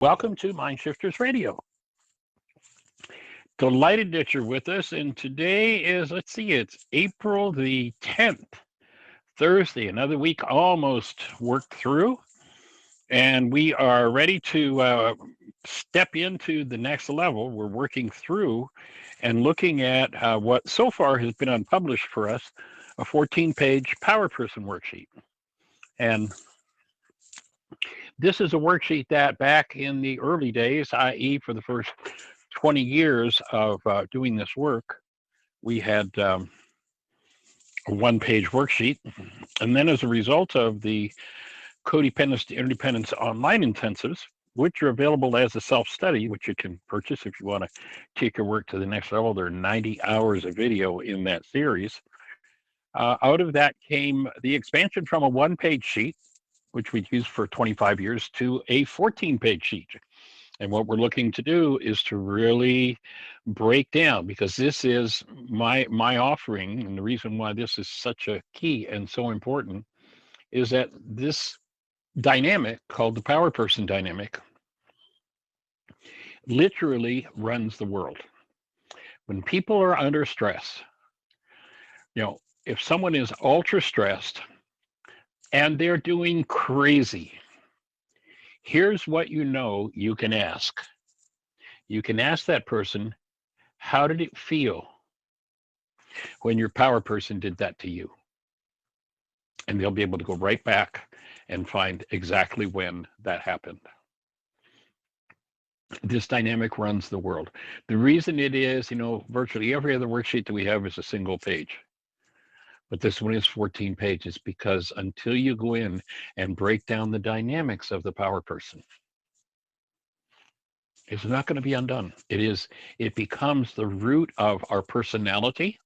Welcome to Mindshifters Radio. Delighted that you're with us. And today is, it's April the 10th, Thursday. Another week almost worked through. And we are ready to step into the next level. We're working through and looking at what so far has been unpublished for us, a 14-page Power Person Worksheet. And this is a worksheet that back in the early days, i.e. for the first 20 years of doing this work, we had a one-page worksheet. And then as a result of the Codependence to Interdependence online intensives, which are available as a self-study, which you can purchase if you want to take your work to the next level. There are 90 hours of video in that series. Out of that came the expansion from a one-page sheet, which we'd used for 25 years, to a 14-page sheet. And what we're looking to do is to really break down, because this is my offering, and the reason why this is such a key and so important is that this dynamic called the Power Person dynamic literally runs the world. When people are under stress, if someone is ultra stressed and they're doing crazy, here's what you can ask. You can ask that person, how did it feel when your power person did that to you? And they'll be able to go right back and find exactly when that happened. This dynamic runs the world. The reason it is, virtually every other worksheet that we have is a single page. But this one is 14 pages because until you go in and break down the dynamics of the power person, it's not going to be undone. It becomes the root of our personality.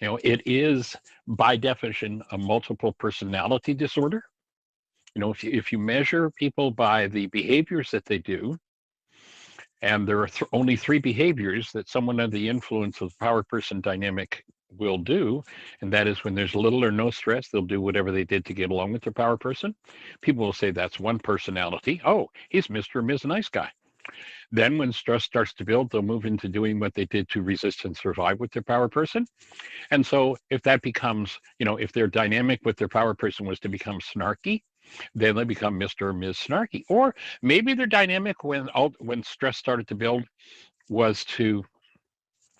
It is by definition a multiple personality disorder. If you measure people by the behaviors that they do, and there are only three behaviors that someone under the influence of the power person dynamic will do, and that is when there's little or no stress, they'll do whatever they did to get along with their power person. People will say that's one personality. Oh, he's Mr. or Ms. Nice Guy. Then when stress starts to build, they'll move into doing what they did to resist and survive with their power person. And so if that becomes, if their dynamic with their power person was to become snarky, then they become Mr. or Ms. Snarky. Or maybe their dynamic when stress started to build was to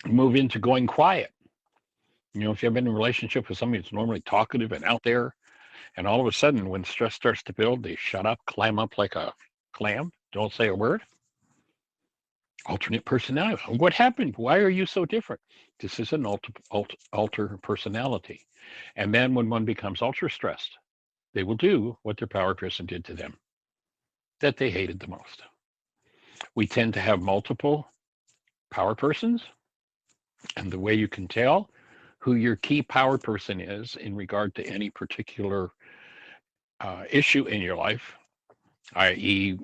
move into going quiet. If you've been in a relationship with somebody that's normally talkative and out there, and all of a sudden when stress starts to build, they shut up, clam up like a clam, don't say a word. Alternate personality. What happened? Why are you so different? This is an alter personality. And then when one becomes ultra stressed, they will do what their power person did to them that they hated the most. We tend to have multiple power persons, and the way you can tell who your key power person is in regard to any particular issue in your life, i.e.,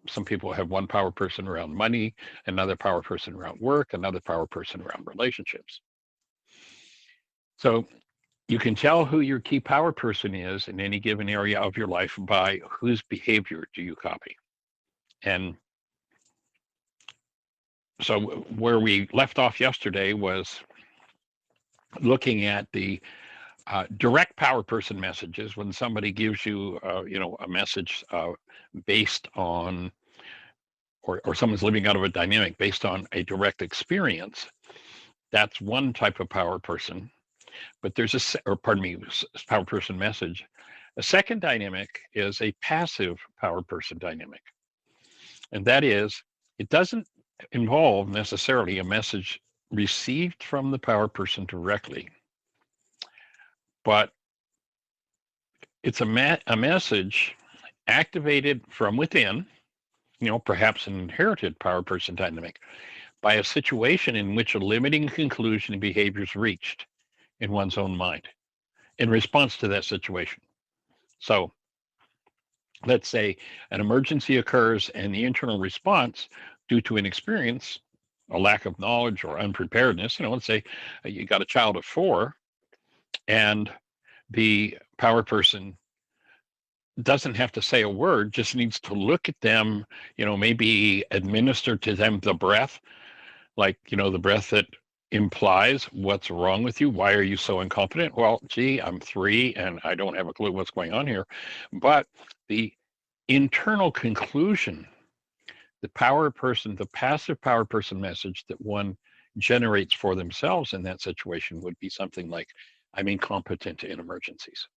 some people have one power person around money, another power person around work, another power person around relationships. So you can tell who your key power person is in any given area of your life by whose behavior do you copy. And so where we left off yesterday was looking at the direct power person messages. When somebody gives you, a message based on, or someone's living out of a dynamic based on a direct experience, that's one type of power person. But there's power person message. A second dynamic is a passive power person dynamic. And that is, it doesn't involve necessarily a message received from the power person directly, but it's a message activated from within, perhaps an inherited power person dynamic, by a situation in which a limiting conclusion and behavior is reached in one's own mind in response to that situation. So let's say an emergency occurs and the internal response due to an experience, a lack of knowledge or unpreparedness, let's say you got a child of 4 and the power person doesn't have to say a word, just needs to look at them, maybe administer to them the breath, like, the breath that implies what's wrong with you. Why are you so incompetent? Well, gee, I'm 3 and I don't have a clue what's going on here. But the internal conclusion, the passive power person message that one generates for themselves in that situation would be something like, I'm incompetent in emergencies.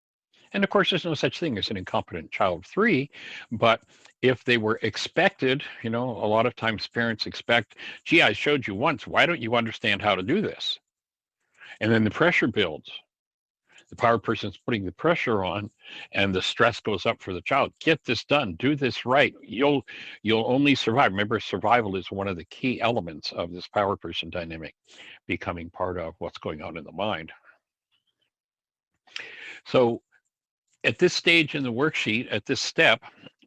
And of course, there's no such thing as an incompetent child of 3, but if they were expected, a lot of times parents expect, gee, I showed you once, why don't you understand how to do this? And then the pressure builds. The power person's putting the pressure on, and the stress goes up for the child. Get this done, do this right. You'll only survive. Remember, survival is one of the key elements of this power person dynamic, becoming part of what's going on in the mind. So at this stage in the worksheet, at this step,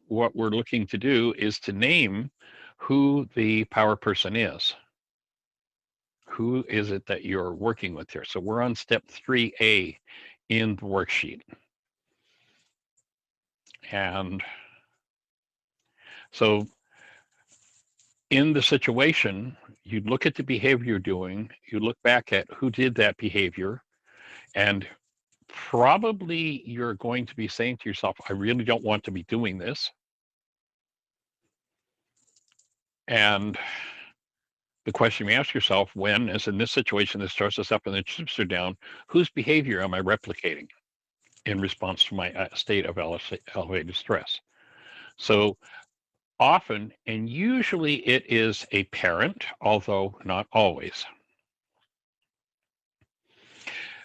what we're looking to do is to name who the power person is. Who is it that you're working with here? So we're on step 3A in the worksheet. And so in the situation, you look at the behavior you're doing, you look back at who did that behavior, and probably you're going to be saying to yourself, I really don't want to be doing this. And the question you ask yourself, when, as in this situation, this starts us up and the chips are down, whose behavior am I replicating in response to my state of elevated stress? So often, and usually it is a parent, although not always.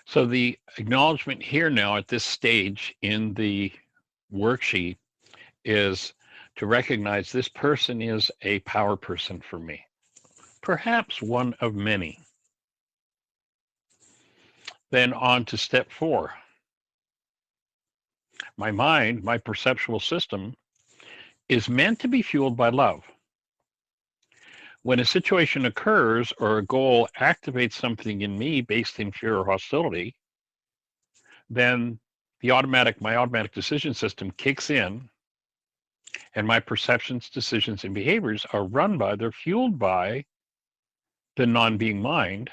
So the acknowledgement here now at this stage in the worksheet is to recognize this person is a power person for me, perhaps one of many. Then on to step 4. My mind, my perceptual system, is meant to be fueled by love. When a situation occurs or a goal activates something in me based in fear or hostility, then my automatic decision system kicks in, and my perceptions, decisions, and behaviors are they're fueled by the non-being mind,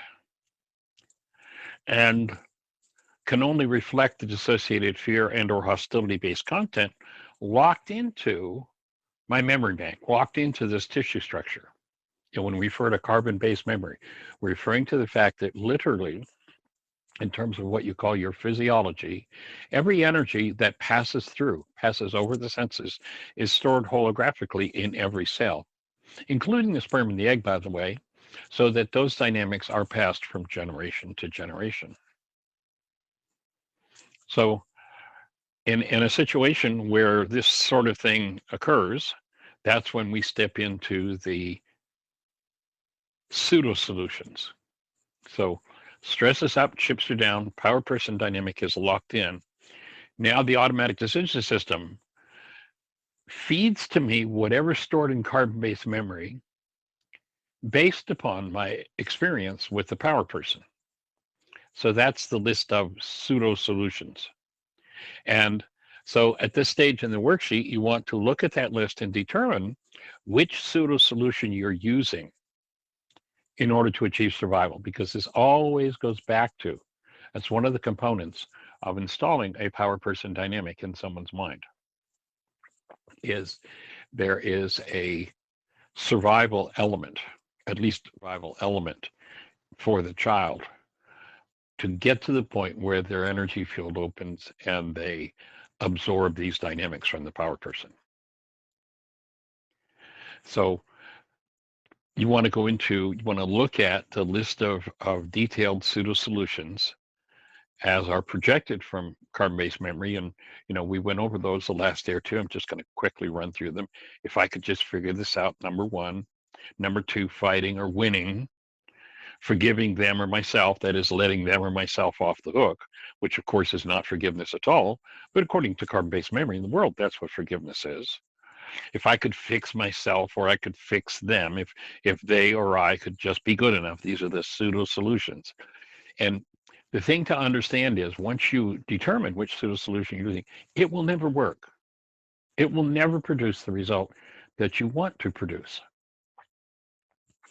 and can only reflect the dissociated fear and or hostility-based content locked into my memory bank, locked into this tissue structure. And when we refer to carbon-based memory, we're referring to the fact that literally, in terms of what you call your physiology, every energy that passes over the senses, is stored holographically in every cell, including the sperm and the egg, by the way, so that those dynamics are passed from generation to generation. So in a situation where this sort of thing occurs, that's when we step into the pseudo solutions. So stress is up, chips are down, power person dynamic is locked in. Now the automatic decision system feeds to me whatever's stored in carbon-based memory based upon my experience with the power person. So that's the list of pseudo solutions. And so at this stage in the worksheet, you want to look at that list and determine which pseudo solution you're using in order to achieve survival, because this always goes back to, that's one of the components of installing a power person dynamic in someone's mind, is there is a survival element, at least survival element for the child, to get to the point where their energy field opens and they absorb these dynamics from the power person. So you want to look at the list of detailed pseudo solutions as are projected from carbon-based memory. And, we went over those the last day or two. I'm just going to quickly run through them. If I could just figure this out, number 1. Number 2, fighting or winning. Forgiving them or myself, that is letting them or myself off the hook, which of course is not forgiveness at all. But according to carbon-based memory in the world, that's what forgiveness is. If I could fix myself or I could fix them, if they or I could just be good enough, these are the pseudo solutions. And the thing to understand is once you determine which pseudo solution you're using, it will never work. It will never produce the result that you want to produce.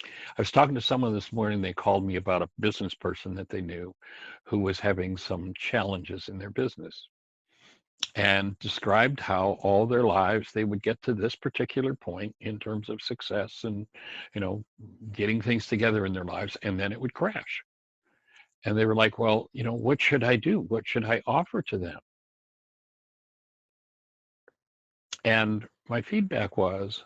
I was talking to someone this morning. They called me about a business person that they knew who was having some challenges in their business and described how all their lives they would get to this particular point in terms of success and, you know, getting things together in their lives, and then it would crash. And they were like, well, you know, what should I do? What should I offer to them? And my feedback was,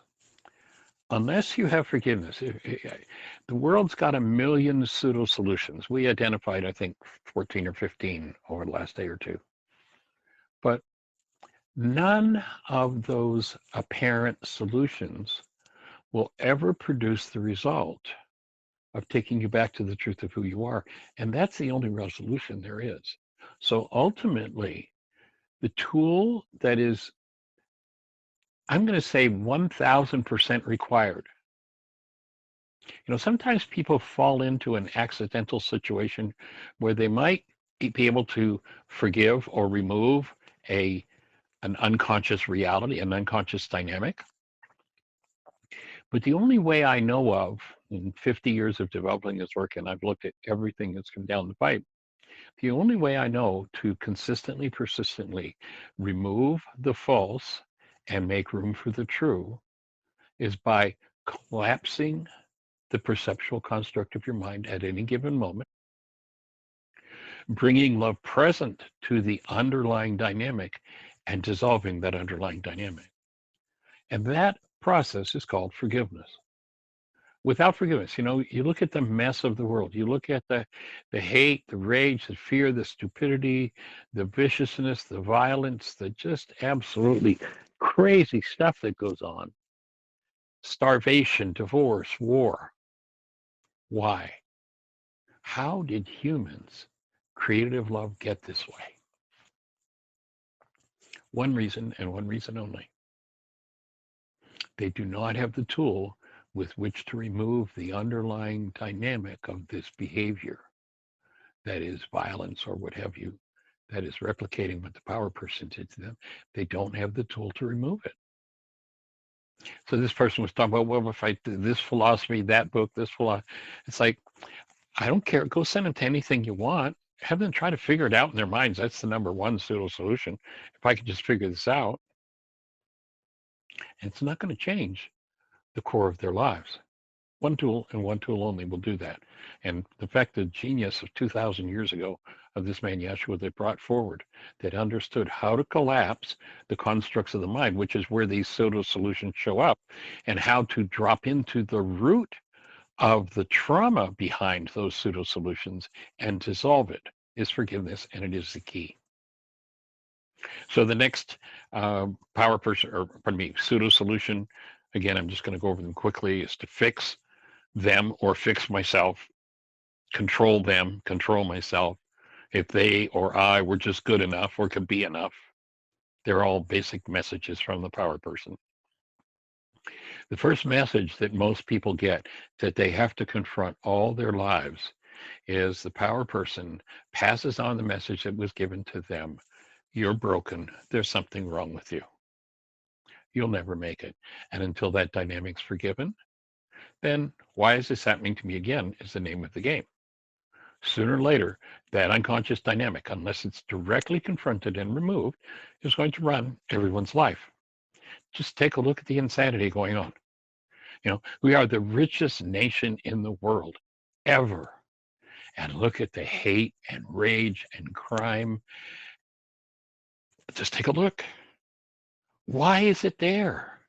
unless you have forgiveness, the world's got a million pseudo solutions. We identified, I think, 14 or 15 over the last day or two. But none of those apparent solutions will ever produce the result of taking you back to the truth of who you are. And that's the only resolution there is. So ultimately, the tool that is, I'm going to say 1000% required. You know, sometimes people fall into an accidental situation where they might be able to forgive or remove an unconscious reality, an unconscious dynamic. But the only way I know of in 50 years of developing this work, and I've looked at everything that's come down the pipe, the only way I know to consistently, persistently remove the false and make room for the true is by collapsing the perceptual construct of your mind at any given moment, bringing love present to the underlying dynamic and dissolving that underlying dynamic. And that process is called forgiveness. Without forgiveness, you know, you look at the mess of the world, you look at the hate, the rage, the fear, the stupidity, the viciousness, the violence, the just absolutely crazy stuff that goes on. Starvation, divorce, war. Why? How did humans, creative love, get this way? One reason and one reason only. They do not have the tool with which to remove the underlying dynamic of this behavior that is violence or what have you, that is replicating what the power person did to them. They don't have the tool to remove it. So this person was talking about, well, if I do this philosophy, that book, this philosophy, it's like, I don't care. Go send them to anything you want. Have them try to figure it out in their minds. That's the number one pseudo solution. If I could just figure this out, and it's not going to change the core of their lives. One tool and one tool only will do that. And the fact that genius of 2,000 years ago of this man Yeshua that brought forward, that understood how to collapse the constructs of the mind, which is where these pseudo solutions show up, and how to drop into the root of the trauma behind those pseudo solutions and dissolve it, is forgiveness, and it is the key. So the next power person, or pardon me, pseudo solution, again, I'm just going to go over them quickly, is to fix them or fix myself, control them, control myself. If they or I were just good enough or could be enough, they're all basic messages from the power person. The first message that most people get that they have to confront all their lives is the power person passes on the message that was given to them. You're broken. There's something wrong with you. You'll never make it. And until that dynamic's forgiven, then why is this happening to me again is the name of the game. Sooner or later, that unconscious dynamic, unless it's directly confronted and removed, is going to run everyone's life. Just take a look at the insanity going on. You know, we are the richest nation in the world ever. And look at the hate and rage and crime. Just take a look. Why is it there?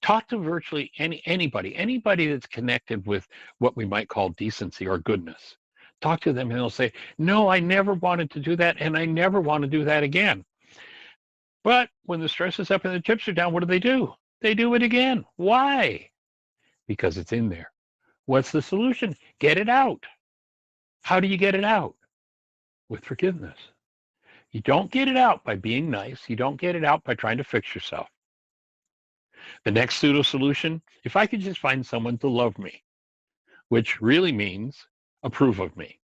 Talk to virtually anybody that's connected with what we might call decency or goodness. Talk to them and they'll say, no, I never wanted to do that, and I never want to do that again. But when the stress is up and the chips are down, what do? They do it again. Why? Because it's in there. What's the solution? Get it out. How do you get it out? With forgiveness. You don't get it out by being nice. You don't get it out by trying to fix yourself. The next pseudo solution, if I could just find someone to love me, which really means approve of me,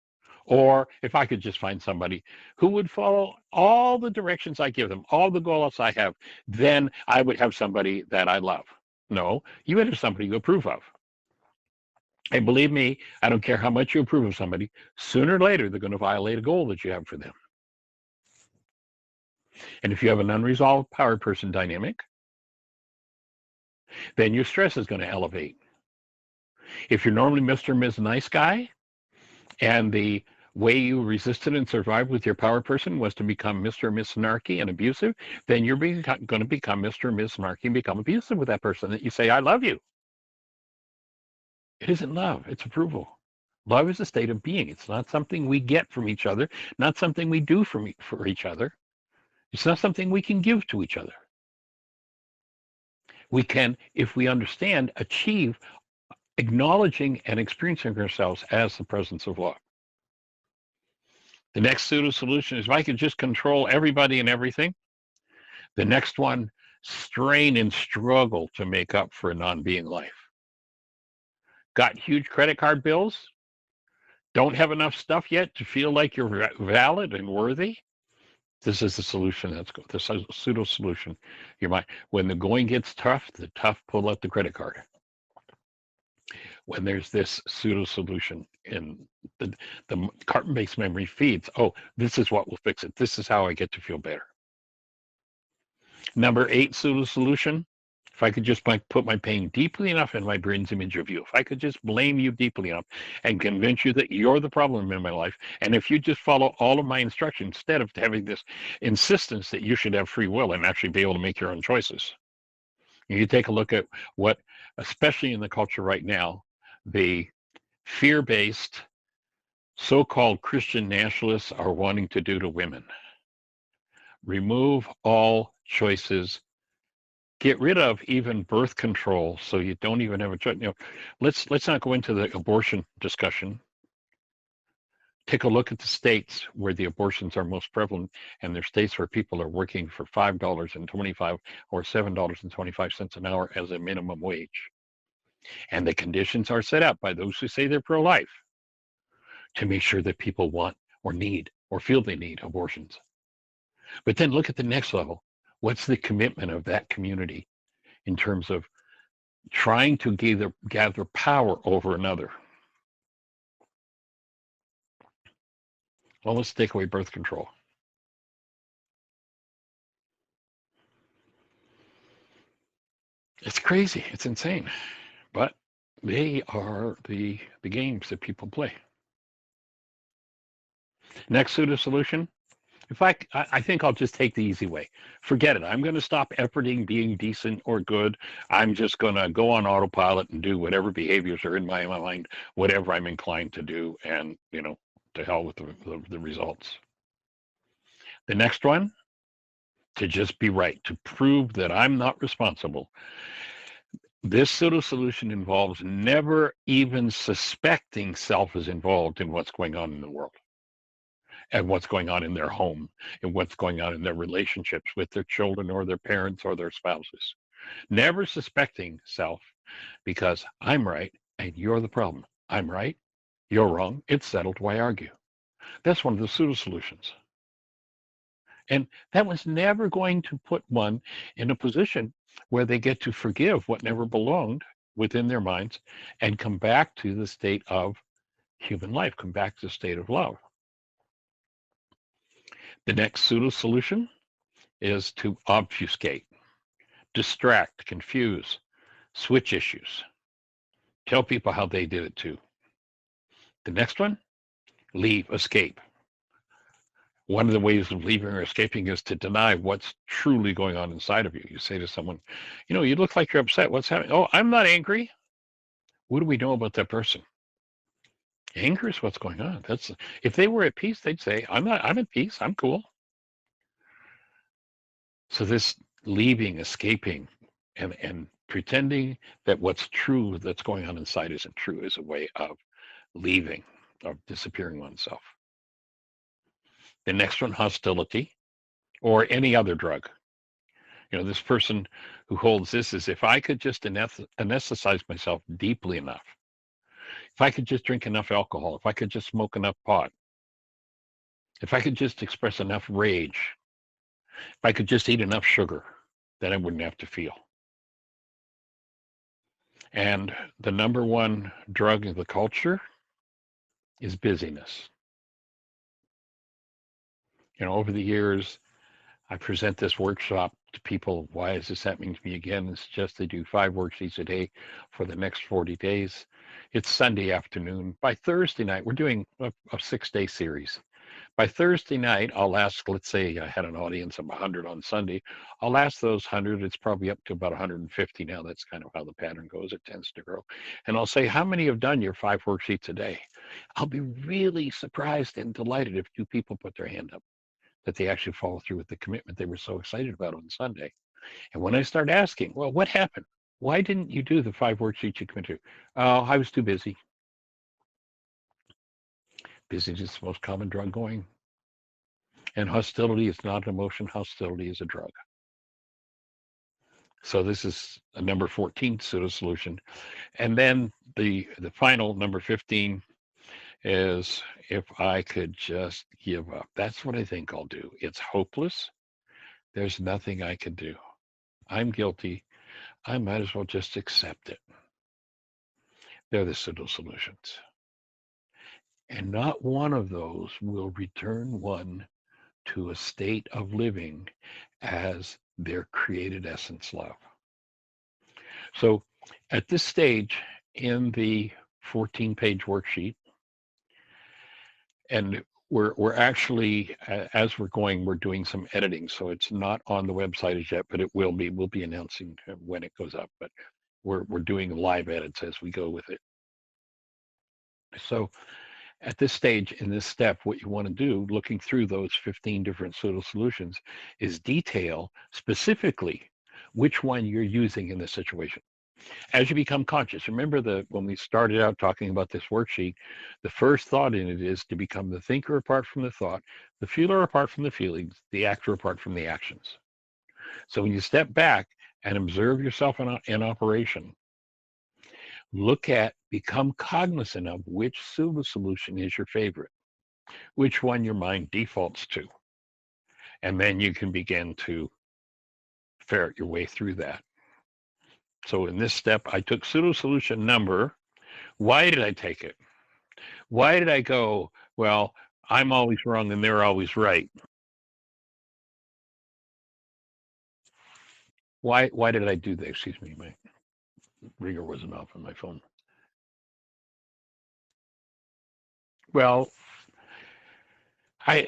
Or if I could just find somebody who would follow all the directions I give them, all the goals I have, then I would have somebody that I love. No, you would have somebody you approve of. And believe me, I don't care how much you approve of somebody, sooner or later they're going to violate a goal that you have for them. And if you have an unresolved power person dynamic, then your stress is going to elevate. If you're normally Mr. and Ms. Nice Guy, and the way you resisted and survived with your power person was to become Mr. or Miss Snarky and abusive, then you're going to become Mr. or Miss Snarky and become abusive with that person that you say, I love you. It isn't love, it's approval. Love is a state of being. It's not something we get from each other, not something we do for each other. It's not something we can give to each other. We can, if we understand, achieve acknowledging and experiencing ourselves as the presence of love. The next pseudo solution is if I could just control everybody and everything. The next one, strain and struggle to make up for a non-being life. Got huge credit card bills? Don't have enough stuff yet to feel like you're valid and worthy? This is the solution. That's the pseudo solution. When the going gets tough, the tough pull out the credit card. When there's this pseudo solution in the carton-based memory feeds, oh, this is what will fix it. This is how I get to feel better. Number 8 pseudo solution, if I could just put my pain deeply enough in my brain's image of you, if I could just blame you deeply enough and convince you that you're the problem in my life, and if you just follow all of my instructions instead of having this insistence that you should have free will and actually be able to make your own choices. You take a look at what, especially in the culture right now, the fear-based so-called Christian nationalists are wanting to do to women. Remove all choices. Get rid of even birth control, so you don't even have a choice. Let's not go into the abortion discussion. Take a look at the states where the abortions are most prevalent, and there's states where people are working for $5.25 or $7.25 an hour as a minimum wage. And the conditions are set up by those who say they're pro-life to make sure that people want or need or feel they need abortions. But then look at the next level. What's the commitment of that community in terms of trying to gather power over another? Well, let's take away birth control. It's crazy. It's insane. But they are the games that people play. Next pseudo solution. I think I'll just take the easy way. Forget it. I'm going to stop efforting being decent or good. I'm just going to go on autopilot and do whatever behaviors are in my mind, whatever I'm inclined to do, and, to hell with the results. The next one, to just be right, to prove that I'm not responsible. This pseudo solution involves never even suspecting self is involved in what's going on in the world, and what's going on in their home, and what's going on in their relationships with their children or their parents or their spouses. Never suspecting self, because I'm right and you're the problem. I'm right, you're wrong, it's settled, why argue? That's one of the pseudo solutions. And that was never going to put one in a position where they get to forgive what never belonged within their minds and come back to the state of human life, come back to the state of love. The next pseudo solution is to obfuscate, distract, confuse, switch issues, tell people how they did it too. The next one, leave, escape. One of the ways of leaving or escaping is to deny what's truly going on inside of you. You say to someone, you look like you're upset. What's happening? Oh, I'm not angry. What do we know about that person? Anger is what's going on. If they were at peace, they'd say, I'm at peace. I'm cool. So this leaving, escaping, and pretending that what's true that's going on inside isn't true is a way of leaving, of disappearing oneself. The next one, hostility, or any other drug. This person who holds this is, if I could just anesthetize myself deeply enough, if I could just drink enough alcohol, if I could just smoke enough pot, If I could just express enough rage, if I could just eat enough sugar, then I wouldn't have to feel. And the number one drug of the culture is busyness. Over the years, I present this workshop to people. Why is this happening to me again? It's just they do 5 worksheets a day for the next 40 days. It's Sunday afternoon. By Thursday night, we're doing a 6-day series. By Thursday night, I'll ask, let's say I had an audience of 100 on Sunday. I'll ask those 100, it's probably up to about 150 now. That's kind of how the pattern goes. It tends to grow. And I'll say, how many have done your 5 worksheets a day? I'll be really surprised and delighted if 2 people put their hand up, that they actually follow through with the commitment they were so excited about on Sunday. And when I start asking, well, what happened? Why didn't you do the 5 worksheets you committed to? Oh, I was too busy. Busy is the most common drug going. And hostility is not an emotion. Hostility is a drug. So this is a number 14 pseudo solution. And then the final number 15 is, if I could just give up. That's what I think I'll do. It's hopeless. There's nothing I can do. I'm guilty. I might as well just accept it. They're the pseudo solutions. And not one of those will return one to a state of living as their created essence love. So at this stage in the 14-page worksheet, and we're actually, as we're going, we're doing some editing. So it's not on the website as yet, but it will be. We'll be announcing when it goes up. But we're doing live edits as we go with it. So at this stage, in this step, what you want to do, looking through those 15 different pseudo solutions, is detail specifically which one you're using in this situation. As you become conscious, remember when we started out talking about this worksheet, the first thought in it is to become the thinker apart from the thought, the feeler apart from the feelings, the actor apart from the actions. So when you step back and observe yourself in operation, become cognizant of which pseudo solution is your favorite, which one your mind defaults to. And then you can begin to ferret your way through that. So in this step, I took pseudo solution number. Why did I take it? Why did I go, well, I'm always wrong and they're always right? Why did I do that? Excuse me, my ringer wasn't off on my phone. Well, I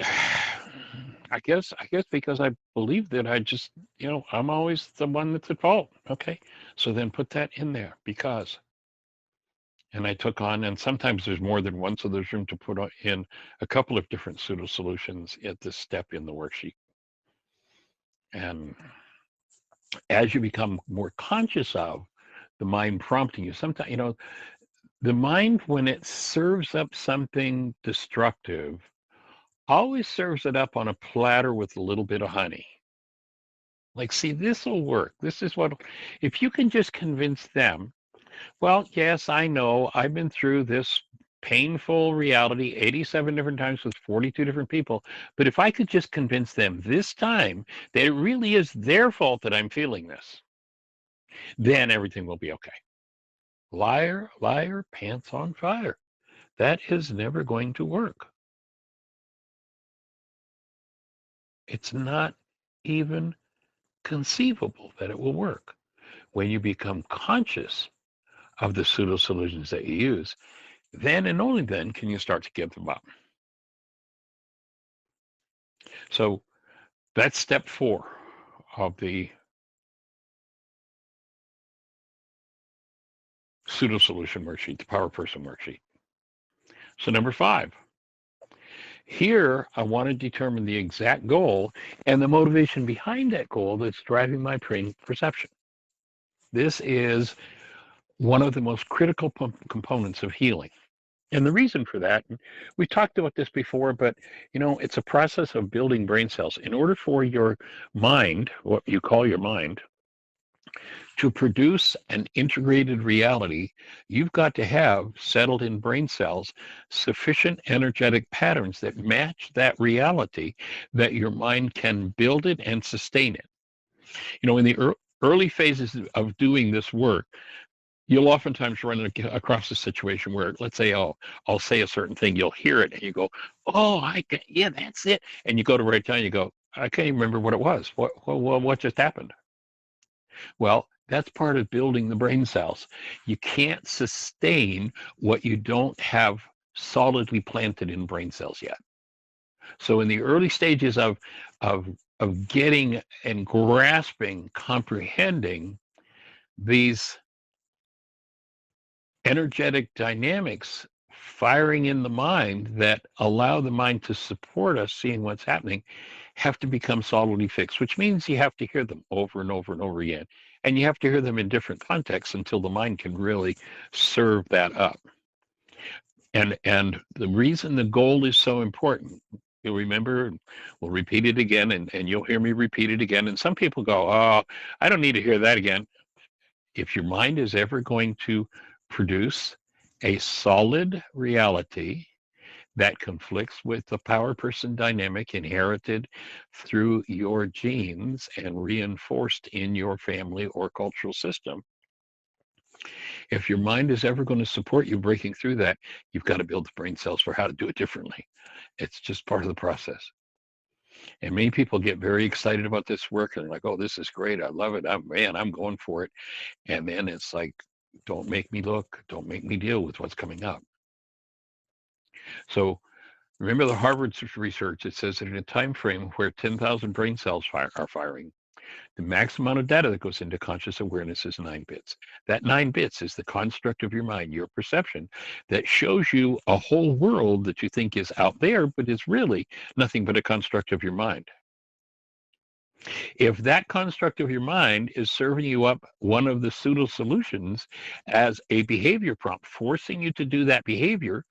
guess because I believe that I just, I'm always the one that's at fault. Okay. So then put that in there, because. And I took on, and sometimes there's more than one, so there's room to put in a couple of different pseudo solutions at this step in the worksheet. And as you become more conscious of the mind prompting you, sometimes, the mind, when it serves up something destructive, always serves it up on a platter with a little bit of honey. Like, see, this will work. This is what, if you can just convince them, well, yes, I know I've been through this painful reality 87 different times with 42 different people, but if I could just convince them this time that it really is their fault that I'm feeling this, then everything will be okay. Liar, liar, pants on fire. That is never going to work. It's not even conceivable that it will work. When you become conscious of the pseudo solutions that you use, then and only then can you start to give them up. So that's step 4 of the pseudo solution worksheet, the Power Person Worksheet. So number 5, here I want to determine the exact goal and the motivation behind that goal that's driving my perception. This is one of the most critical components of healing. And the reason for that, we talked about this before, but it's a process of building brain cells. In order for your mind, what you call your mind, To produce an integrated reality, you've got to have settled in brain cells sufficient energetic patterns that match that reality, that your mind can build it and sustain it. In the early phases of doing this work, you'll oftentimes run across a situation where, let's say, oh, I'll say a certain thing, you'll hear it, and you go, oh, yeah, that's it. And you go to write it down, you go, I can't even remember what it was. What just happened? Well, that's part of building the brain cells. You can't sustain what you don't have solidly planted in brain cells yet. So in the early stages of getting and grasping, comprehending these energetic dynamics firing in the mind that allow the mind to support us seeing what's happening, have to become solidly fixed, which means you have to hear them over and over and over again. And you have to hear them in different contexts until the mind can really serve that up. And the reason the goal is so important, you'll remember, we'll repeat it again, and you'll hear me repeat it again. And some people go, oh, I don't need to hear that again. If your mind is ever going to produce a solid reality that conflicts with the power person dynamic inherited through your genes and reinforced in your family or cultural system, if your mind is ever going to support you breaking through that, you've got to build the brain cells for how to do it differently. It's just part of the process. And many people get very excited about this work and they're like, oh, this is great. I love it. I'm going for it. And then it's like, don't make me look, don't make me deal with what's coming up. So remember the Harvard research, it says that in a time frame where 10,000 brain cells are firing, the max amount of data that goes into conscious awareness is 9 bits. That 9 bits is the construct of your mind, your perception, that shows you a whole world that you think is out there, but is really nothing but a construct of your mind. If that construct of your mind is serving you up one of the pseudo solutions as a behavior prompt, forcing you to do that behavior,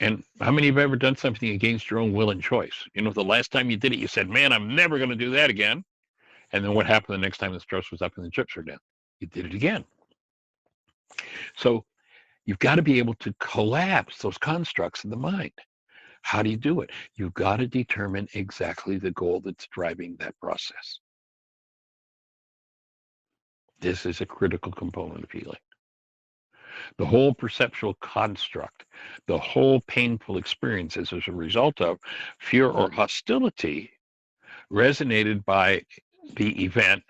and how many have ever done something against your own will and choice? The last time you did it, you said, man, I'm never going to do that again. And then what happened the next time the stress was up and the chips were down? You did it again. So you've got to be able to collapse those constructs in the mind. How do you do it? You've got to determine exactly the goal that's driving that process. This is a critical component of healing. The whole perceptual construct, the whole painful experiences as a result of fear or hostility resonated by the event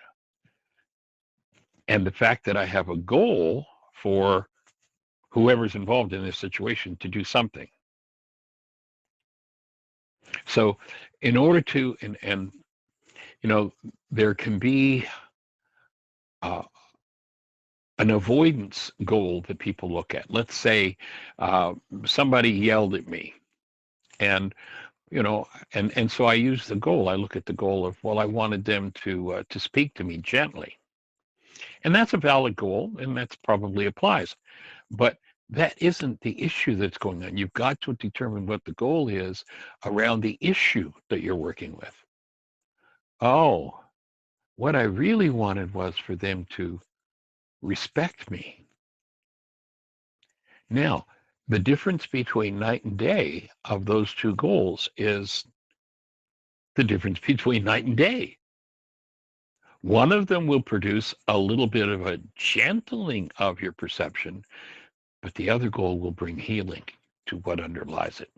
and the fact that I have a goal for whoever's involved in this situation to do something. So in order to, and there can be an avoidance goal that people look at. Let's say somebody yelled at me, and and so I use the goal. I look at the goal of, well, I wanted them to speak to me gently, and that's a valid goal, and that's probably applies. But that isn't the issue that's going on. You've got to determine what the goal is around the issue that you're working with. Oh, what I really wanted was for them to respect me. Now, the difference between night and day of those two goals is the difference between night and day. One of them will produce a little bit of a gentling of your perception, but the other goal will bring healing to what underlies it.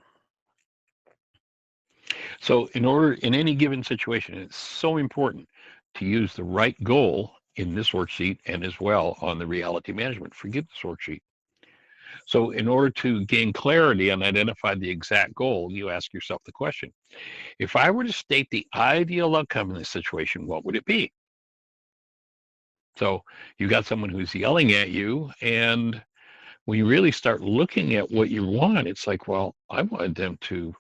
So in any given situation, it's so important to use the right goal in this worksheet and as well on the reality management forgiveness worksheet. So in order to gain clarity and identify the exact goal, you ask yourself the question, if I were to state the ideal outcome in this situation, what would it be? So you got someone who's yelling at you, and when you really start looking at what you want, it's like, well, I wanted them to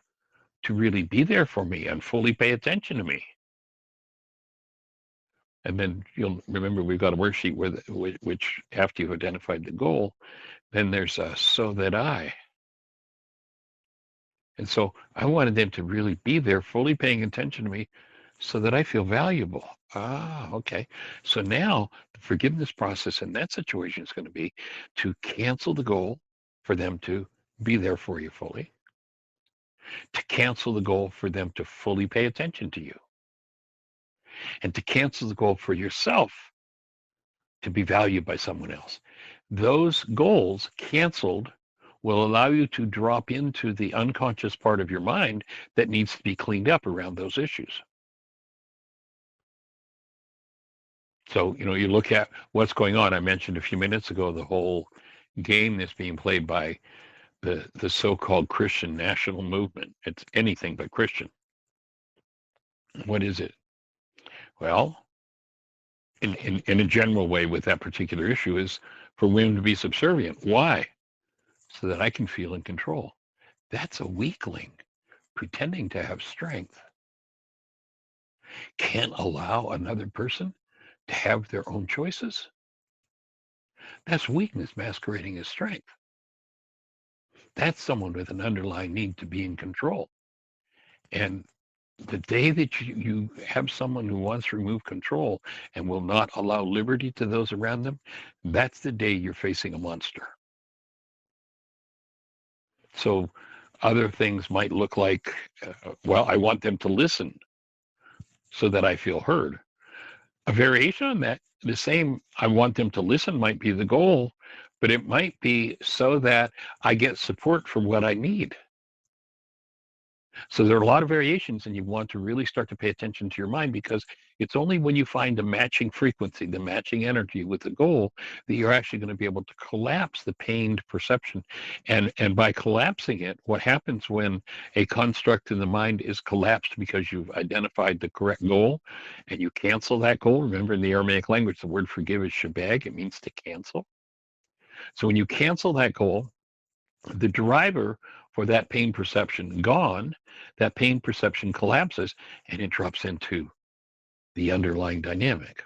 really be there for me and fully pay attention to me. And then you'll remember we've got a worksheet which after you've identified the goal, then there's a so that I. And so I wanted them to really be there, fully paying attention to me, so that I feel valuable. Ah, okay. So now the forgiveness process in that situation is going to be to cancel the goal for them to be there for you fully, to cancel the goal for them to fully pay attention to you, and to cancel the goal for yourself to be valued by someone else. Those goals canceled will allow you to drop into the unconscious part of your mind that needs to be cleaned up around those issues. So, you look at what's going on. I mentioned a few minutes ago the whole game that's being played by the so-called Christian national movement. It's anything but Christian. What is it? Well, in a general way with that particular issue is for women to be subservient. Why? So that I can feel in control. That's a weakling pretending to have strength. Can't allow another person to have their own choices. That's weakness masquerading as strength. That's someone with an underlying need to be in control. And the day that you have someone who wants to remove control and will not allow liberty to those around them, that's the day you're facing a monster. So other things might look like, well, I want them to listen so that I feel heard. A variation on that, the same, I want them to listen might be the goal, but it might be so that I get support for what I need. So there are a lot of variations, and you want to really start to pay attention to your mind because it's only when you find the matching frequency, the matching energy with the goal, that you're actually going to be able to collapse the pained perception. And by collapsing it, what happens when a construct in the mind is collapsed because you've identified the correct goal and you cancel that goal? Remember, in the Aramaic language, the word forgive is shabag. It means to cancel. So when you cancel that goal, the driver for that pain perception gone, that pain perception collapses and it drops into the underlying dynamic.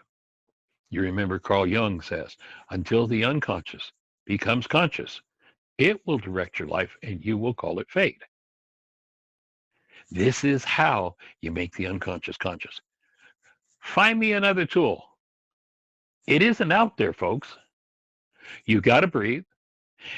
You remember Carl Jung says, until the unconscious becomes conscious, it will direct your life and you will call it fate. This is how you make the unconscious conscious. Find me another tool. It isn't out there, folks. You got to breathe.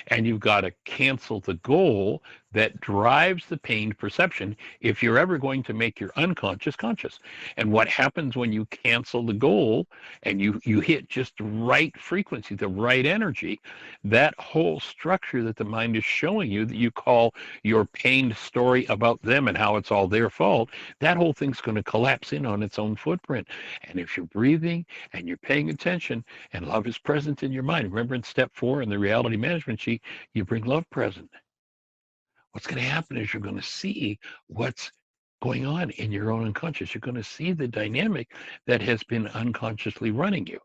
And you've got to cancel the goal that drives the pained perception if you're ever going to make your unconscious conscious. And what happens when you cancel the goal and you hit just the right frequency, the right energy, that whole structure that the mind is showing you that you call your pained story about them and how it's all their fault, that whole thing's going to collapse in on its own footprint. And if you're breathing and you're paying attention and love is present in your mind, remember in step 4 in the reality management sheet, you bring love present. What's going to happen is you're going to see what's going on in your own unconscious. You're going to see the dynamic that has been unconsciously running you.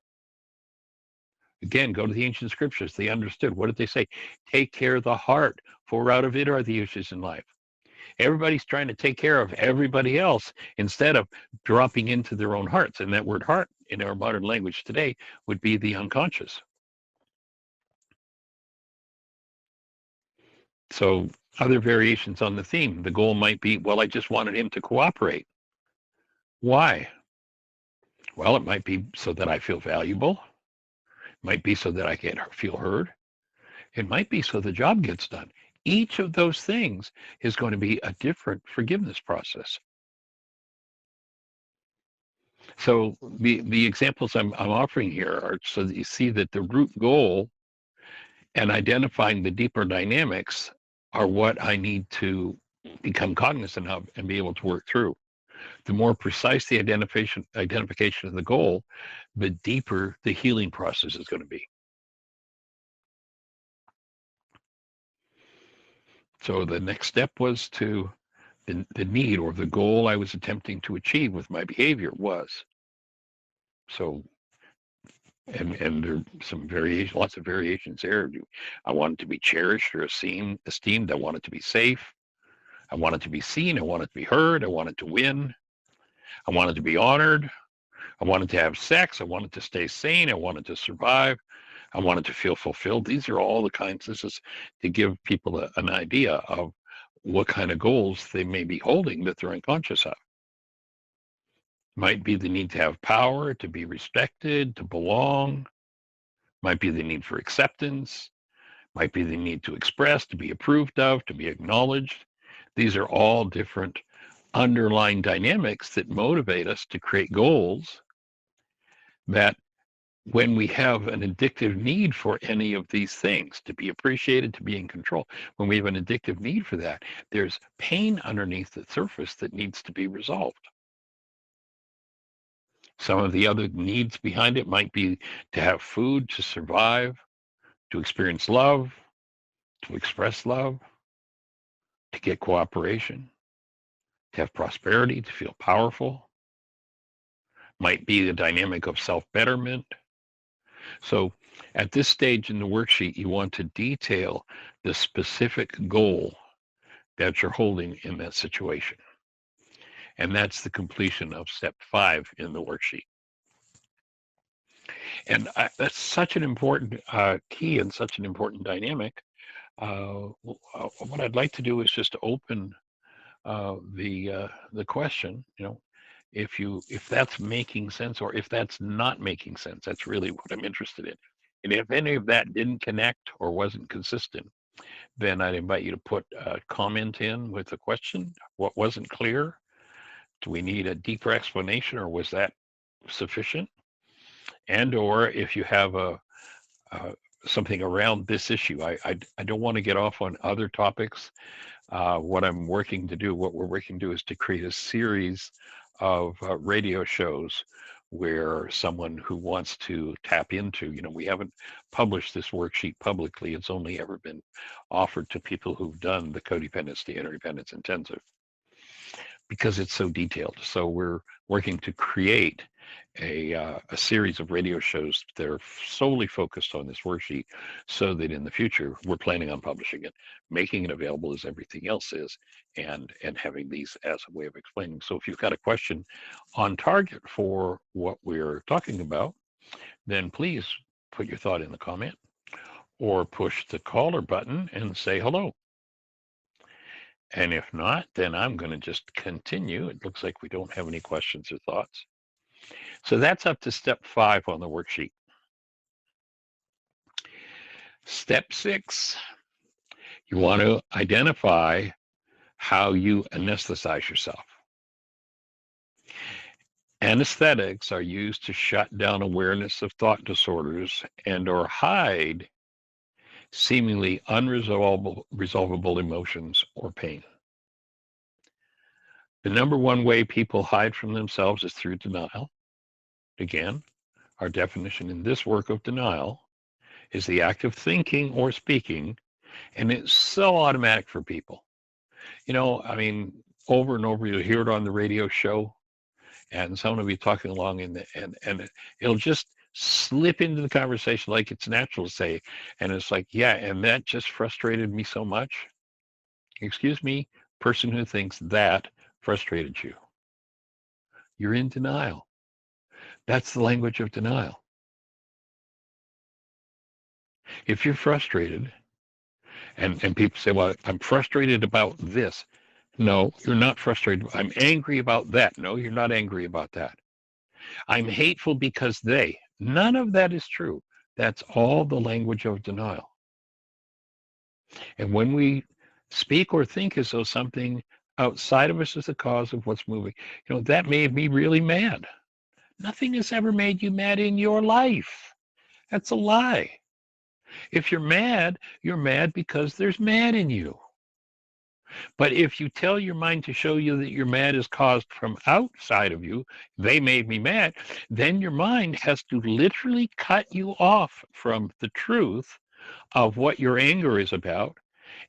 Again, go to the ancient scriptures. They understood. What did they say? Take care of the heart, for out of it are the issues in life. Everybody's trying to take care of everybody else instead of dropping into their own hearts. And that word heart in our modern language today would be the unconscious. So other variations on the theme, the goal might be, well, I just wanted him to cooperate. Why? Well, it might be so that I feel valuable. It might be so that I can feel heard. It might be so the job gets done. Each of those things is going to be a different forgiveness process. So the examples I'm offering here are so that you see that the root goal and identifying the deeper dynamics are what I need to become cognizant of and be able to work through. The more precise the identification of the goal, the deeper the healing process is going to be. So the next step was to the need or the goal I was attempting to achieve with my behavior was. So and there are some variation, lots of variations there. I wanted to be cherished or esteemed. I wanted to be safe. I wanted to be seen. I wanted to be heard. I wanted to win. I wanted to be honored. I wanted to have sex. I wanted to stay sane. I wanted to survive. I wanted to feel fulfilled. These are all the kinds. This is to give people an idea of what kind of goals they may be holding that they're unconscious of. Might be the need to have power, to be respected, to belong. Might be the need for acceptance. Might be the need to express, to be approved of, to be acknowledged. These are all different underlying dynamics that motivate us to create goals that when we have an addictive need for any of these things, to be appreciated, to be in control, when we have an addictive need for that, there's pain underneath the surface that needs to be resolved. Some of the other needs behind it might be to have food, to survive, to experience love, to express love, to get cooperation, to have prosperity, to feel powerful. Might be the dynamic of self-betterment. So at this stage in the worksheet, you want to detail the specific goal that you're holding in that situation. And that's the completion of step 5 in the worksheet. And that's such an important key and such an important dynamic. What I'd like to do is just open the question, if that's making sense or if that's not making sense. That's really what I'm interested in. And if any of that didn't connect or wasn't consistent, then I'd invite you to put a comment in with a question. What wasn't clear? Do we need a deeper explanation, or was that sufficient? And or if you have something around this issue, I don't want to get off on other topics. What we're working to do is to create a series of radio shows where someone who wants to tap into, we haven't published this worksheet publicly. It's only ever been offered to people who've done the Codependence to Interdependence Intensive because it's so detailed. So we're working to create a series of radio shows that are solely focused on this worksheet so that in the future we're planning on publishing it, making it available as everything else is, and having these as a way of explaining. So if you've got a question on target for what we're talking about, then please put your thought in the comment or push the caller button and say hello. And if not, then I'm going to just continue. It looks like we don't have any questions or thoughts. So that's up to step 5 on the worksheet. Step 6, you want to identify how you anesthetize yourself. Anesthetics are used to shut down awareness of thought disorders and or hide seemingly unresolvable emotions or pain. The number one way people hide from themselves is through denial. Again, our definition in this work of denial is the act of thinking or speaking, and it's so automatic for people. Over and over, you'll hear it on the radio show, and someone will be talking along, and it'll just slip into the conversation like it's natural to say, and it's like, yeah, and that just frustrated me so much. Excuse me, person who thinks that frustrated you. You're in denial. That's the language of denial. If you're frustrated, and people say, well, I'm frustrated about this. No, you're not frustrated. I'm angry about that. No, you're not angry about that. I'm hateful because they. None of that is true. That's all the language of denial. And when we speak or think as though something outside of us is the cause of what's moving, that made me really mad. Nothing has ever made you mad in your life. That's a lie. If you're mad because there's mad in you. But if you tell your mind to show you that your mad is caused from outside of you, they made me mad, then your mind has to literally cut you off from the truth of what your anger is about.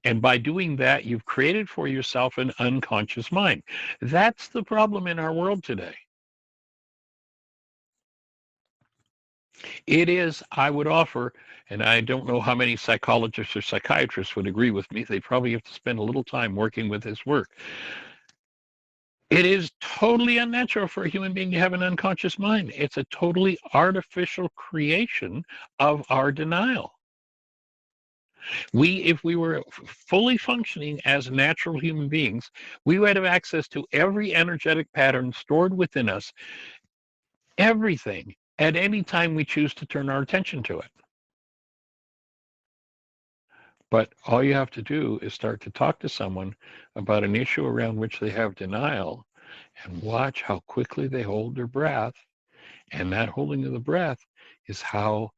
And by doing that, you've created for yourself an unconscious mind. That's the problem in our world today. It is, I would offer, and I don't know how many psychologists or psychiatrists would agree with me. They probably have to spend a little time working with this work. It is totally unnatural for a human being to have an unconscious mind. It's a totally artificial creation of our denial. If we were fully functioning as natural human beings, we would have access to every energetic pattern stored within us, everything, at any time we choose to turn our attention to it. But all you have to do is start to talk to someone about an issue around which they have denial and watch how quickly they hold their breath. And that holding of the breath is how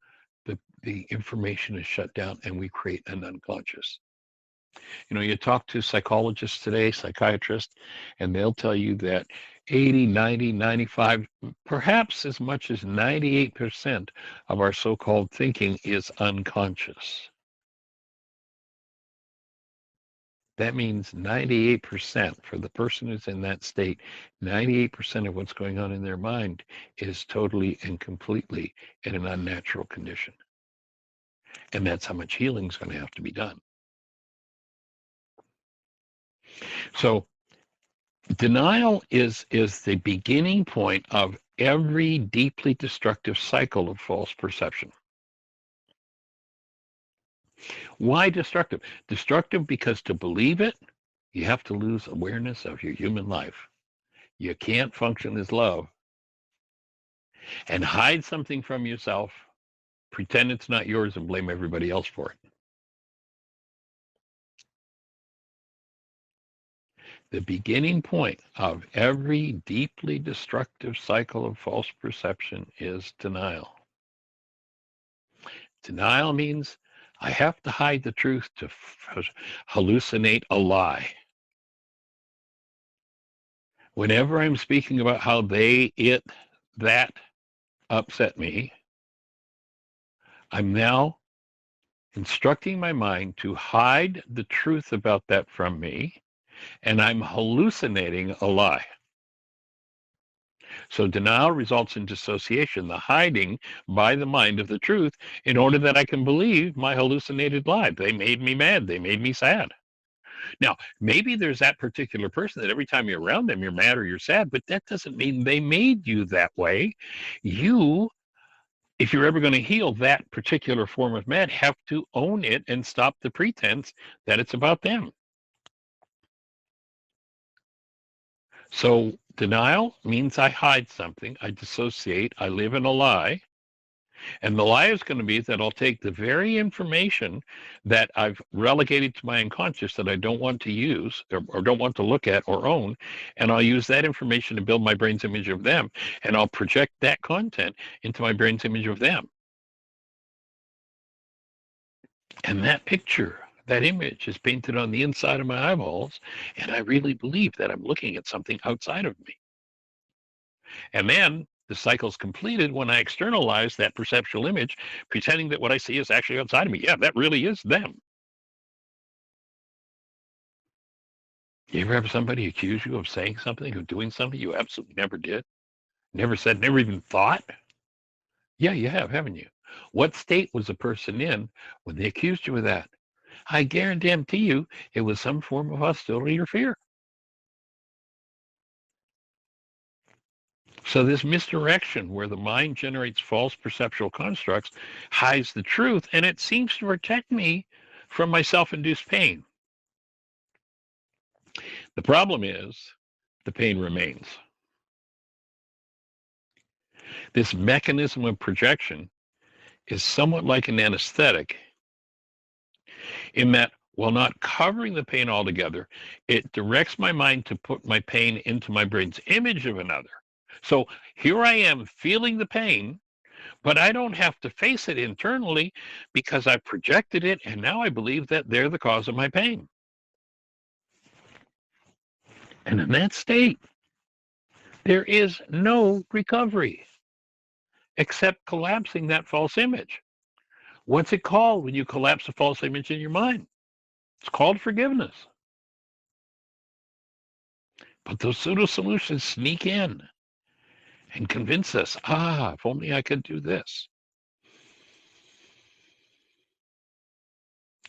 the information is shut down and we create an unconscious. You talk to psychologists today, psychiatrists, and they'll tell you that 80, 90, 95, perhaps as much as 98% of our so-called thinking is unconscious. That means 98% for the person who's in that state, 98% of what's going on in their mind is totally and completely in an unnatural condition. And that's how much healing is going to have to be done. So denial is the beginning point of every deeply destructive cycle of false perception. Why destructive? Destructive because to believe it, you have to lose awareness of your human life. You can't function as love and hide something from yourself, pretend it's not yours, and blame everybody else for it. The beginning point of every deeply destructive cycle of false perception is denial. Denial means I have to hide the truth to hallucinate a lie. Whenever I'm speaking about how that upset me, I'm now instructing my mind to hide the truth about that from me, and I'm hallucinating a lie. So denial results in dissociation, the hiding by the mind of the truth in order that I can believe my hallucinated lie. They made me mad. They made me sad. Now, maybe there's that particular person that every time you're around them, you're mad or you're sad, but that doesn't mean they made you that way. You, if you're ever going to heal that particular form of mad, have to own it and stop the pretense that it's about them. So denial means I hide something, I dissociate, I live in a lie. And the lie is going to be that I'll take the very information that I've relegated to my unconscious that I don't want to use or don't want to look at or own, and I'll use that information to build my brain's image of them, and I'll project that content into my brain's image of them. And that picture, that image is painted on the inside of my eyeballs, and I really believe that I'm looking at something outside of me. And then the cycle's completed when I externalize that perceptual image, pretending that what I see is actually outside of me. Yeah, that really is them. You ever have somebody accuse you of saying something, of doing something you absolutely never did, never said, never even thought? Yeah, you have, haven't you? What state was the person in when they accused you of that? I guarantee you it was some form of hostility or fear. So this misdirection where the mind generates false perceptual constructs hides the truth, and it seems to protect me from my self-induced pain. The problem is the pain remains. This mechanism of projection is somewhat like an anesthetic in that while not covering the pain altogether, it directs my mind to put my pain into my brain's image of another. So here I am feeling the pain, but I don't have to face it internally because I've projected it, and now I believe that they're the cause of my pain. And in that state, there is no recovery except collapsing that false image. What's it called when you collapse a false image in your mind? It's called forgiveness. But those pseudo solutions sneak in and convince us, if only I could do this.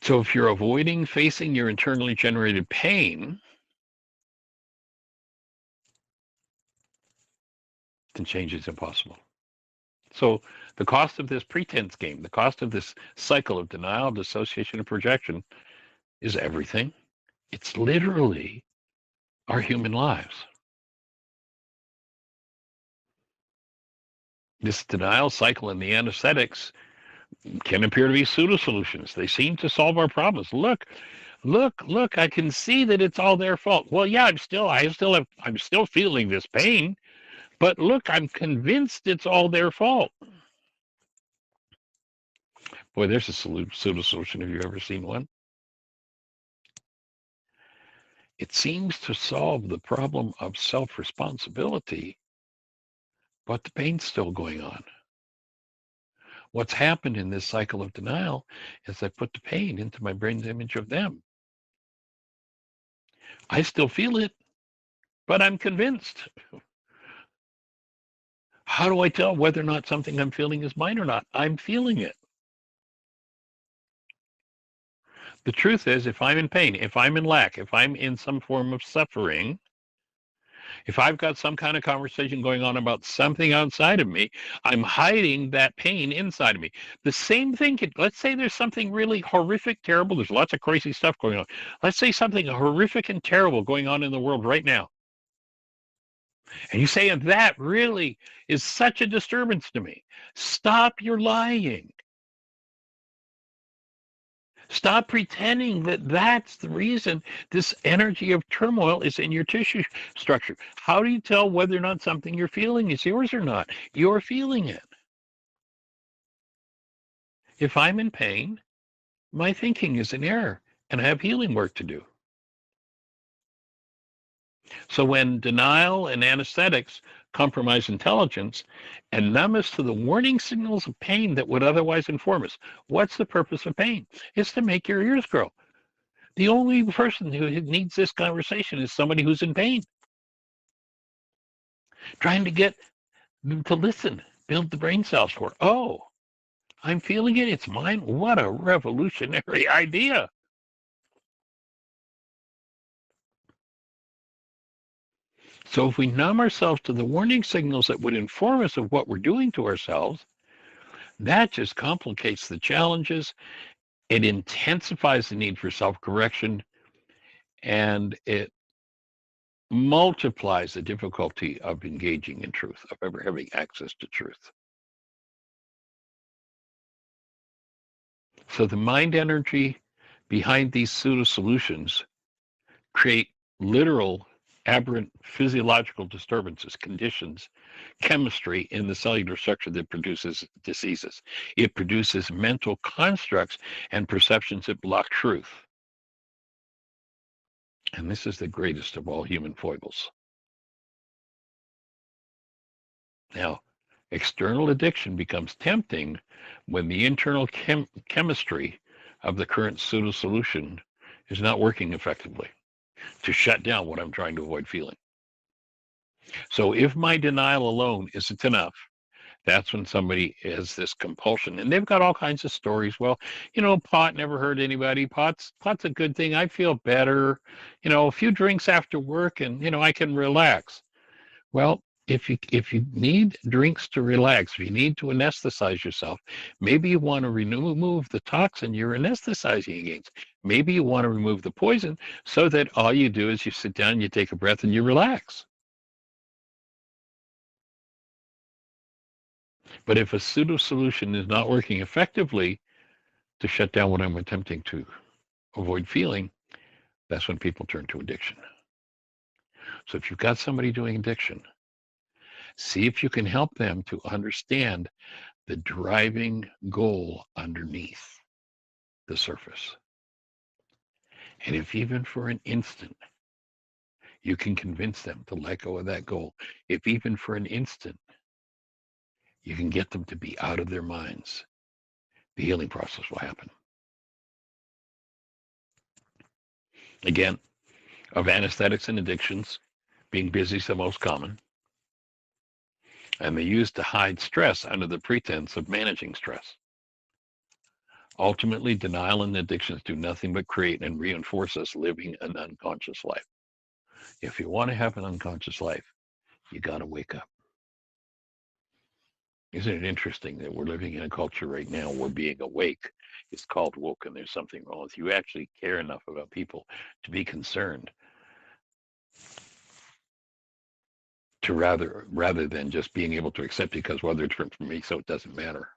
So if you're avoiding facing your internally generated pain, then change is impossible. So the cost of this pretense game, the cost of this cycle of denial, dissociation, and projection is everything. It's literally our human lives. This denial cycle and the anesthetics can appear to be pseudo solutions. They seem to solve our problems. Look, I can see that it's all their fault. Well, yeah, I'm still feeling this pain, but look, I'm convinced it's all their fault. Boy, there's a pseudo solution. Have you ever seen one? It seems to solve the problem of self-responsibility, but the pain's still going on. What's happened in this cycle of denial is I put the pain into my brain's image of them. I still feel it, but I'm convinced. How do I tell whether or not something I'm feeling is mine or not? I'm feeling it. The truth is, if I'm in pain, if I'm in lack, if I'm in some form of suffering, if I've got some kind of conversation going on about something outside of me, I'm hiding that pain inside of me. The same thing let's say there's something really horrific, terrible. There's lots of crazy stuff going on. Let's say something horrific and terrible going on in the world right now. And you say, and that really is such a disturbance to me. Stop your lying. Stop pretending that that's the reason this energy of turmoil is in your tissue structure. How do you tell whether or not something you're feeling is yours or not? You're feeling it. If I'm in pain, my thinking is in error, and I have healing work to do. So when denial and anesthetics compromise intelligence and numb us to the warning signals of pain that would otherwise inform us, what's the purpose of pain? It's to make your ears grow. The only person who needs this conversation is somebody who's in pain, trying to get them to listen, build the brain cells for, oh, I'm feeling it, it's mine. What a revolutionary idea. So if we numb ourselves to the warning signals that would inform us of what we're doing to ourselves, that just complicates the challenges. It intensifies the need for self-correction, and it multiplies the difficulty of engaging in truth, of ever having access to truth. So the mind energy behind these pseudo solutions create literal aberrant physiological disturbances, conditions, chemistry in the cellular structure that produces diseases. It produces mental constructs and perceptions that block truth. And this is the greatest of all human foibles. Now, external addiction becomes tempting when the internal chemistry of the current pseudo solution is not working effectively to shut down what I'm trying to avoid feeling. So if my denial alone isn't enough, that's when somebody has this compulsion, and they've got all kinds of stories. Well, pot never hurt anybody. Pot's a good thing. I feel better. A few drinks after work, and I can relax. Well, if you need drinks to relax, if you need to anesthetize yourself, maybe you want to remove the toxin you're anesthetizing against. Maybe you want to remove the poison so that all you do is you sit down, you take a breath, and you relax. But if a pseudo solution is not working effectively to shut down what I'm attempting to avoid feeling, that's when people turn to addiction. So if you've got somebody doing addiction, see if you can help them to understand the driving goal underneath the surface. And if even for an instant you can convince them to let go of that goal, if even for an instant you can get them to be out of their minds, the healing process will happen. Again, of anesthetics and addictions, being busy is the most common. And they use to hide stress under the pretense of managing stress. Ultimately, denial and addictions do nothing but create and reinforce us living an unconscious life. If you want to have an unconscious life, you got to wake up. Isn't it interesting that we're living in a culture right now where being awake is called woke and there's something wrong with you actually care enough about people to be concerned to rather than just being able to accept it because well they're different from me so it doesn't matter.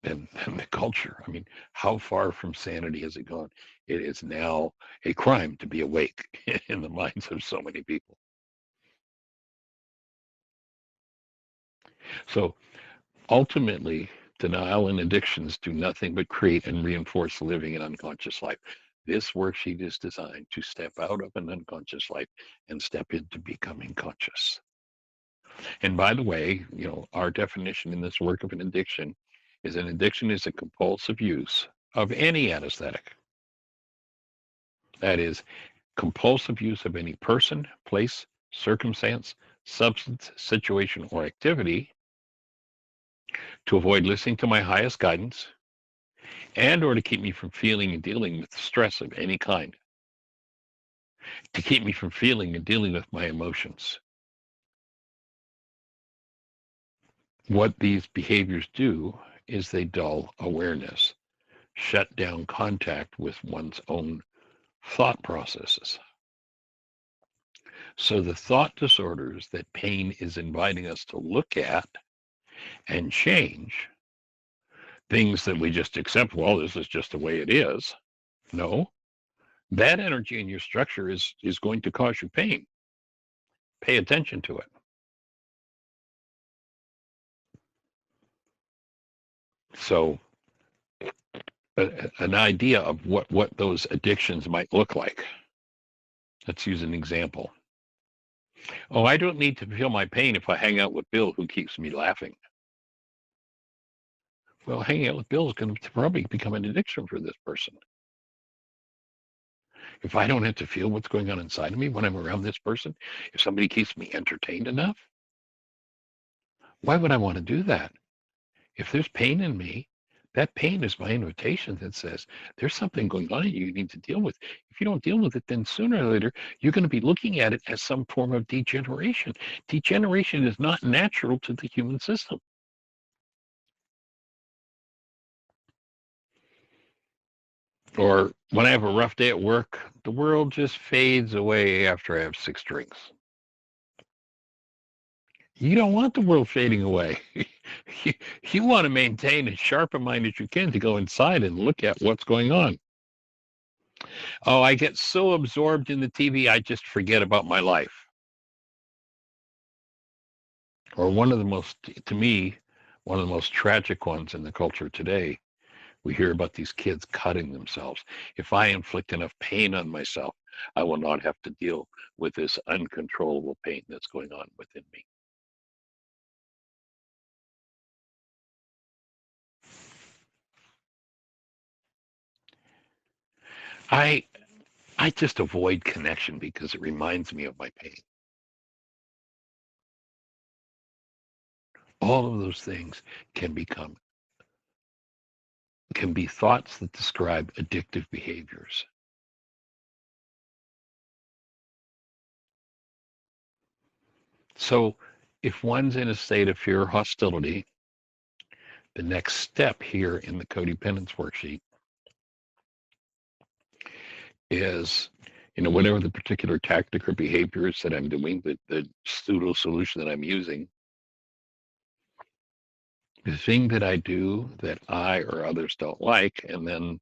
And the culture, I mean, how far from sanity has it gone? It is now a crime to be awake in the minds of so many people. So ultimately, denial and addictions do nothing but create and reinforce living an unconscious life. This worksheet is designed to step out of an unconscious life and step into becoming conscious. And by the way, our definition in this work of an addiction is a compulsive use of any anesthetic. That is, compulsive use of any person, place, circumstance, substance, situation, or activity to avoid listening to my highest guidance and or to keep me from feeling and dealing with stress of any kind, to keep me from feeling and dealing with my emotions. What these behaviors do is they dull awareness, shut down contact with one's own thought processes. So the thought disorders that pain is inviting us to look at and change, things that we just accept, well, this is just the way it is. No, that energy in your structure is going to cause you pain. Pay attention to it. So an idea of what those addictions might look like. Let's use an example. Oh, I don't need to feel my pain if I hang out with Bill, who keeps me laughing. Well, hanging out with Bill is going to probably become an addiction for this person. If I don't have to feel what's going on inside of me when I'm around this person, if somebody keeps me entertained enough, why would I want to do that? If there's pain in me, that pain is my invitation that says there's something going on you need to deal with. If you don't deal with it, then sooner or later you're going to be looking at it as some form of degeneration. Degeneration is not natural to the human system. Or when I have a rough day at work, the world just fades away after I have 6 drinks. You don't want the world fading away. you, you want to maintain as sharp a mind as you can to go inside and look at what's going on. Oh, I get so absorbed in the TV, I just forget about my life. Or one of the most, to me, one of the most tragic ones in the culture today, we hear about these kids cutting themselves. If I inflict enough pain on myself, I will not have to deal with this uncontrollable pain that's going on within me. I I just avoid connection because it reminds me of my pain. All of those things can become can be thoughts that describe addictive behaviors. So if one's in a state of fear or hostility, the next step here in the codependence worksheet is, whatever the particular tactic or behaviors that I'm doing, the pseudo solution that I'm using, the thing that I do that I or others don't like, and then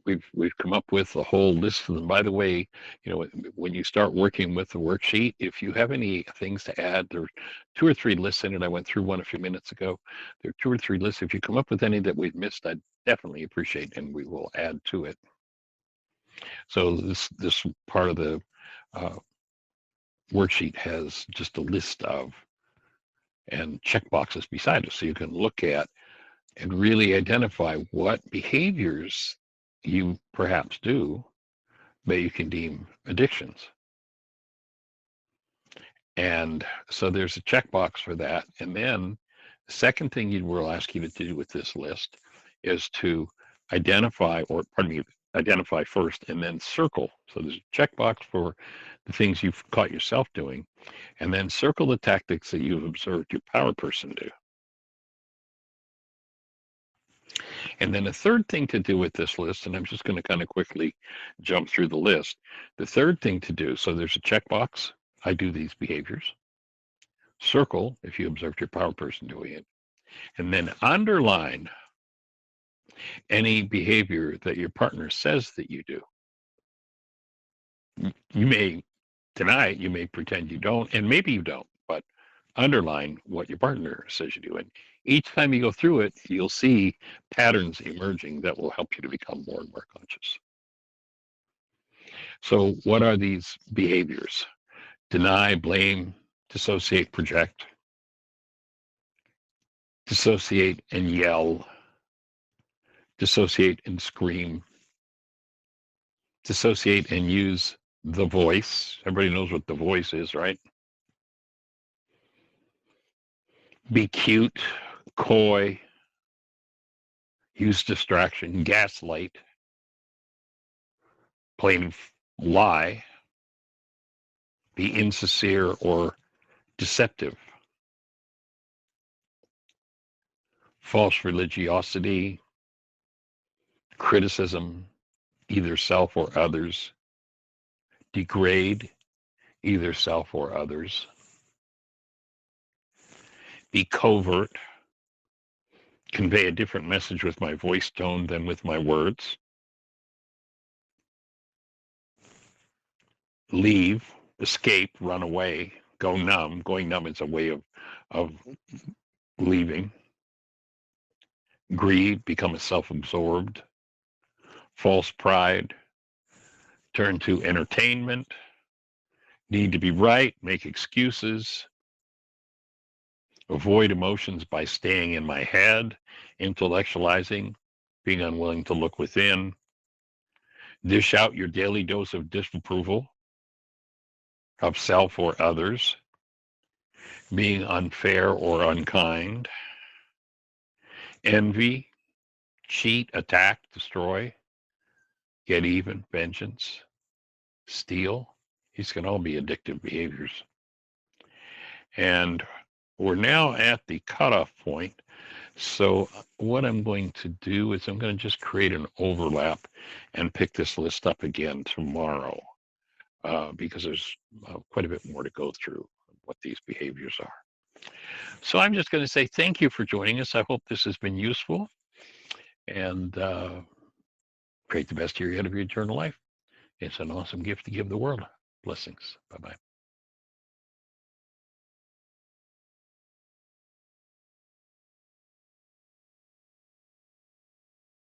we've come up with a whole list of them. By the way, when you start working with the worksheet, if you have any things to add, there are 2 or 3 lists in it. I went through one a few minutes ago. There are 2 or 3 lists. If you come up with any that we've missed, I'd definitely appreciate, and we will add to it. So this part of the uh, worksheet has just a list of and check boxes beside it, so you can look at and really identify what behaviors you perhaps do that you can deem addictions. And so there's a checkbox for that. And then the second thing you will ask you to do with this list is to identify, or pardon me, identify first and then circle. So there's a checkbox for the things you've caught yourself doing, and then circle the tactics that you've observed your power person do. And then a third thing to do with this list, and I'm just going to kind of quickly jump through the list. The third thing to do, so there's a checkbox. I do these behaviors. Circle if you observed your power person doing it. And then underline any behavior that your partner says that you do. You may deny it, you may pretend you don't, and maybe you don't, but underline what your partner says you do. And each time you go through it, you'll see patterns emerging that will help you to become more and more conscious. So, what are these behaviors? Deny, blame, dissociate, project, dissociate and yell, dissociate and scream, dissociate and use the voice. Everybody knows what the voice is, right? Be cute, coy, use distraction, gaslight, plain lie, be insincere or deceptive, false religiosity, criticism, either self or others, degrade, either self or others, be covert, convey a different message with my voice tone than with my words, leave, escape, run away, go numb. Going numb is a way of leaving. Greed, become a self-absorbed. False pride, turn to entertainment. Need to be right, make excuses. Avoid emotions by staying in my head, intellectualizing, being unwilling to look within. Dish out your daily dose of disapproval of self or others. Being unfair or unkind. Envy, cheat, attack, destroy, get even, vengeance, steal. These can all be addictive behaviors. And we're now at the cutoff point. So what I'm going to do is I'm going to just create an overlap and pick this list up again tomorrow because there's quite a bit more to go through what these behaviors are. So I'm just going to say thank you for joining us. I hope this has been useful, and create the best year yet of your eternal life. It's an awesome gift to give the world. Blessings. Bye-bye.